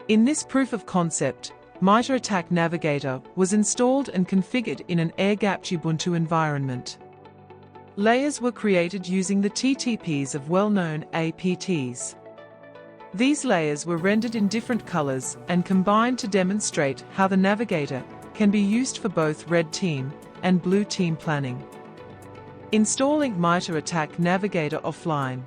In this proof of concept, MITRE ATT&CK Navigator was installed and configured in an air-gapped Ubuntu environment. Layers were created using the TTPs of well-known APTs. These layers were rendered in different colors and combined to demonstrate how the Navigator can be used for both red team and blue team planning. Installing MITRE ATT&CK Navigator offline.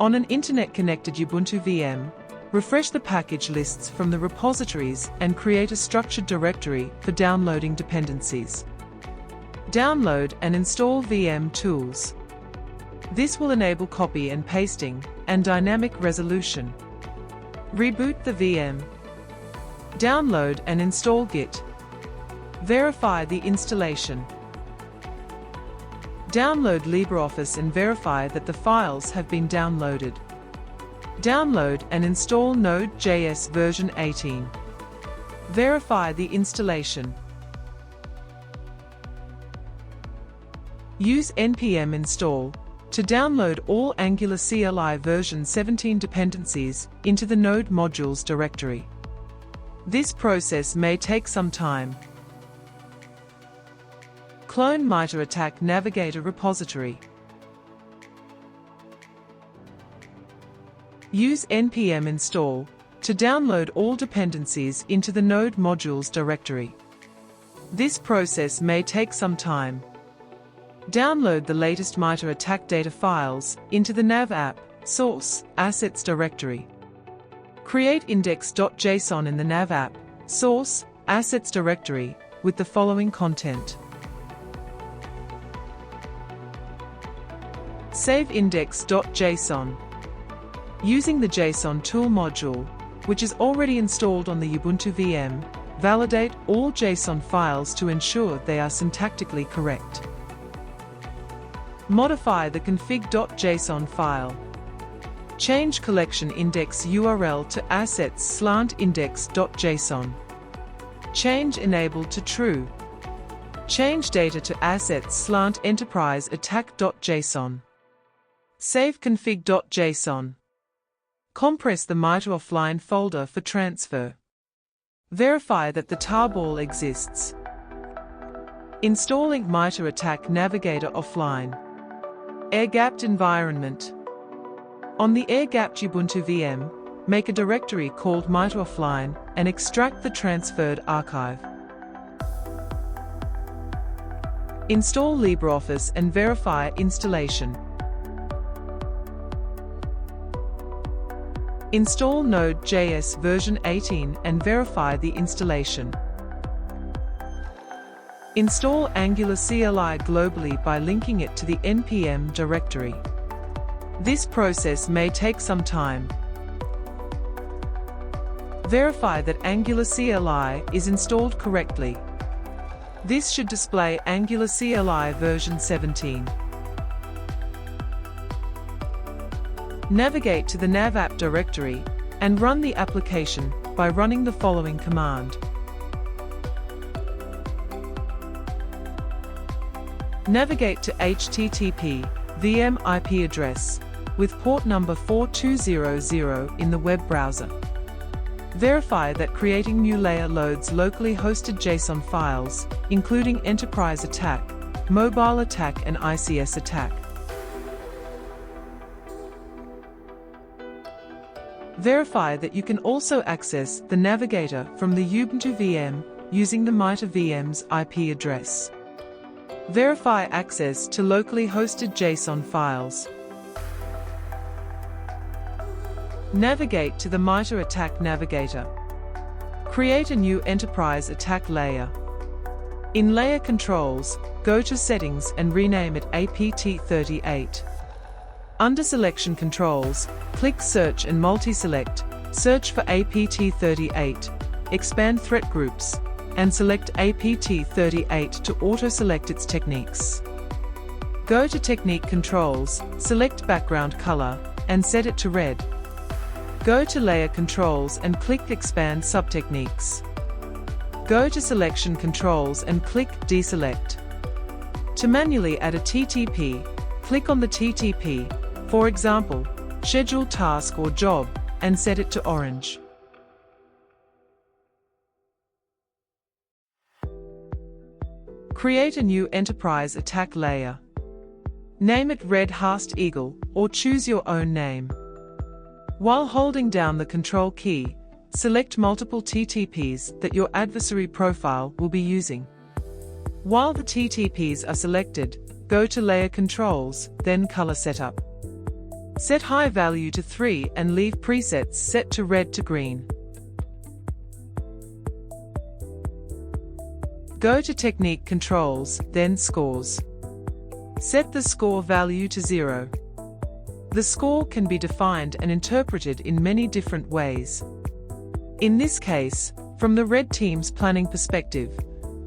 On an internet-connected Ubuntu VM, refresh the package lists from the repositories and create a structured directory for downloading dependencies. Download and install VM tools. This will enable copy and pasting and dynamic resolution. Reboot the VM. Download and install Git. Verify the installation. Download LibreOffice and verify that the files have been downloaded. Download and install Node.js version 18. Verify the installation. Use npm install to download all Angular CLI version 17 dependencies into the Node modules directory. This process may take some time. Clone MITRE ATT&CK Navigator repository. Use npm install to download all dependencies into the Node modules directory. This process may take some time. Download the latest MITRE ATT&CK data files into the nav app, source, assets directory. Create index.json in the nav app, source, assets directory with the following content. Save index.json. Using the JSON tool module, which is already installed on the Ubuntu VM, validate all JSON files to ensure they are syntactically correct. Modify the config.json file. Change collection index URL to assets/index.json. Change enable to true. Change data to assets/enterprise-attack.json. Save config.json. Compress the MITRE offline folder for transfer. Verify that the tarball exists. Installing MITRE ATT&CK Navigator offline. Air-gapped environment. On the air-gapped Ubuntu VM, make a directory called MITRE offline and extract the transferred archive. Install LibreOffice and verify installation. Install Node.js version 18 and verify the installation. Install Angular CLI globally by linking it to the npm directory. This process may take some time. Verify that Angular CLI is installed correctly. This should display Angular CLI version 17. Navigate to the nav app directory and run the application by running the following command. Navigate to HTTP VM IP address with port number 4200 in the web browser. Verify that creating new layer loads locally hosted JSON files, including enterprise attack, mobile attack and ICS attack. Verify that you can also access the Navigator from the Ubuntu VM using the MITRE VM's IP address. Verify access to locally hosted JSON files. Navigate to the MITRE ATT&CK Navigator. Create a new enterprise attack layer. In Layer Controls, go to Settings and rename it APT38. Under Selection Controls, click Search and multi-select, search for APT38, expand threat groups, and select APT38 to auto-select its techniques. Go to Technique Controls, select Background Color, and set it to red. Go to Layer Controls and click Expand Subtechniques. Go to Selection Controls and click Deselect. To manually add a TTP, click on the TTP, for example, Schedule Task or Job, and set it to orange. Create a new enterprise attack layer. Name it Red Hast Eagle, or choose your own name. While holding down the Control key, select multiple TTPs that your adversary profile will be using. While the TTPs are selected, go to Layer Controls, then Color Setup. Set High Value to 3 and leave presets set to red to green. Go to Technique Controls, then Scores. Set the score value to 0. The score can be defined and interpreted in many different ways. In this case, from the red team's planning perspective,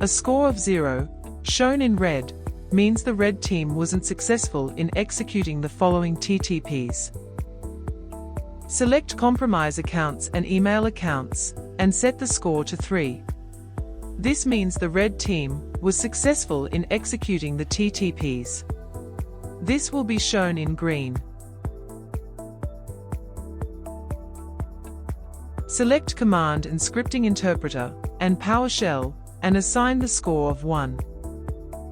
a score of 0, shown in red, means the red team wasn't successful in executing the following TTPs. Select Compromise Accounts and Email Accounts, and set the score to 3. This means the red team was successful in executing the TTPs. This will be shown in green. Select Command and Scripting Interpreter and PowerShell and assign the score of 1.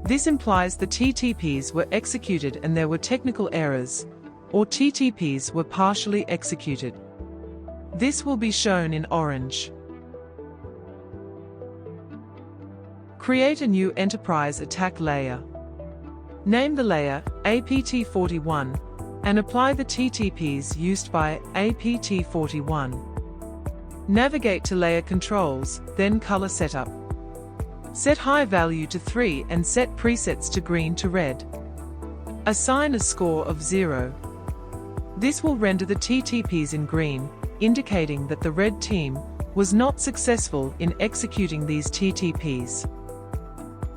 This implies the TTPs were executed and there were technical errors, or TTPs were partially executed. This will be shown in orange. Create a new enterprise attack layer. Name the layer APT41 and apply the TTPs used by APT41. Navigate to Layer Controls, then Color Setup. Set High Value to 3 and set presets to green to red. Assign a score of 0. This will render the TTPs in green, indicating that the red team was not successful in executing these TTPs.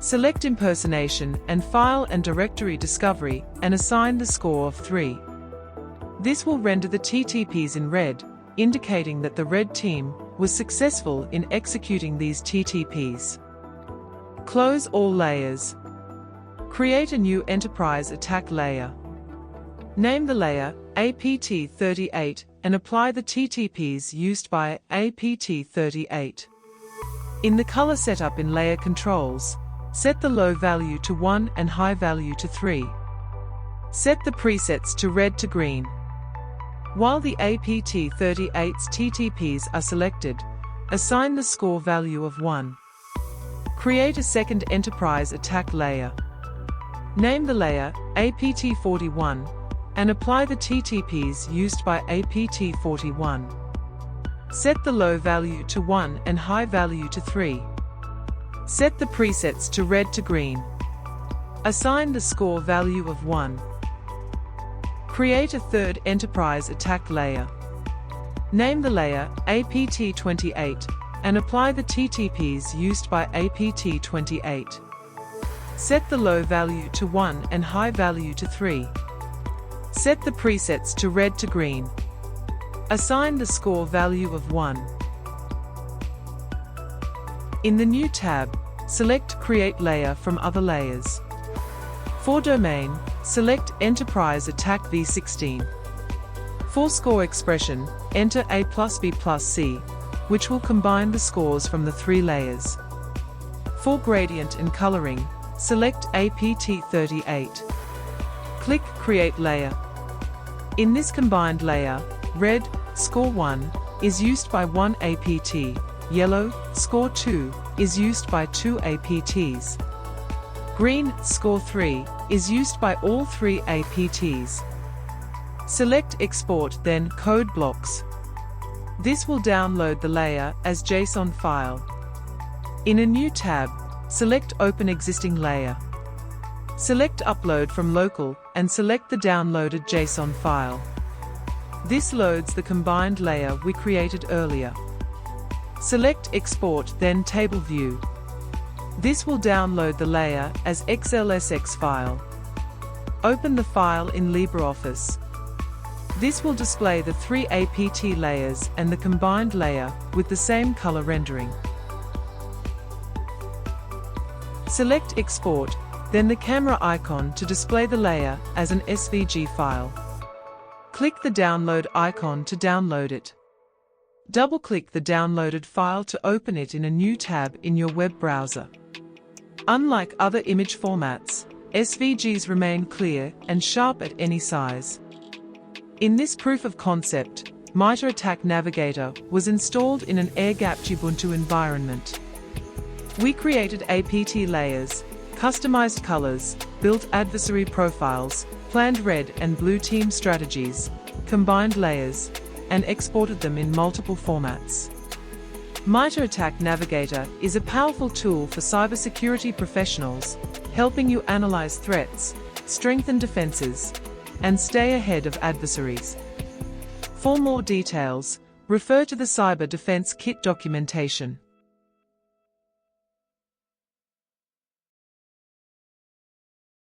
Select Impersonation and File and Directory Discovery and assign the score of 3. This will render the TTPs in red, indicating that the red team was successful in executing these TTPs. Close all layers. Create a new enterprise attack layer. Name the layer APT38 and apply the TTPs used by APT38. In the color setup in Layer Controls, set the low value to 1 and high value to 3. Set the presets to red to green. While the APT38's TTPs are selected, assign the score value of 1. Create a second enterprise attack layer. Name the layer APT41 and apply the TTPs used by APT41. Set the low value to 1 and high value to 3. Set the presets to red to green. Assign the score value of 1. Create a third enterprise attack layer. Name the layer APT28 and apply the TTPs used by APT28. Set the low value to 1 and high value to 3. Set the presets to red to green. Assign the score value of 1. In the new tab, select Create Layer from Other Layers. For Domain, select Enterprise Attack v16. For Score Expression, enter A plus B plus C, which will combine the scores from the 3 layers. For Gradient and Coloring, select APT38. Click Create Layer. In this combined layer, red, score 1, is used by 1 APT, yellow, score 2, is used by 2 APTs. Green, score 3, is used by all 3 APTs. Select Export, then Code Blocks. This will download the layer as JSON file. In a new tab, select Open Existing Layer. Select Upload from Local and select the downloaded JSON file. This loads the combined layer we created earlier. Select Export, then Table View. This will download the layer as XLSX file. Open the file in LibreOffice. This will display the 3 APT layers and the combined layer with the same color rendering. Select Export, then the camera icon to display the layer as an SVG file. Click the download icon to download it. Double-click the downloaded file to open it in a new tab in your web browser. Unlike other image formats, SVGs remain clear and sharp at any size. In this proof of concept, MITRE ATT&CK Navigator was installed in an air-gapped Ubuntu environment. We created APT layers, customized colors, built adversary profiles, planned red and blue team strategies, combined layers, and exported them in multiple formats. MITRE ATT&CK Navigator is a powerful tool for cybersecurity professionals, helping you analyze threats, strengthen defenses, and stay ahead of adversaries. For more details, refer to the Cyber Defense Kit documentation.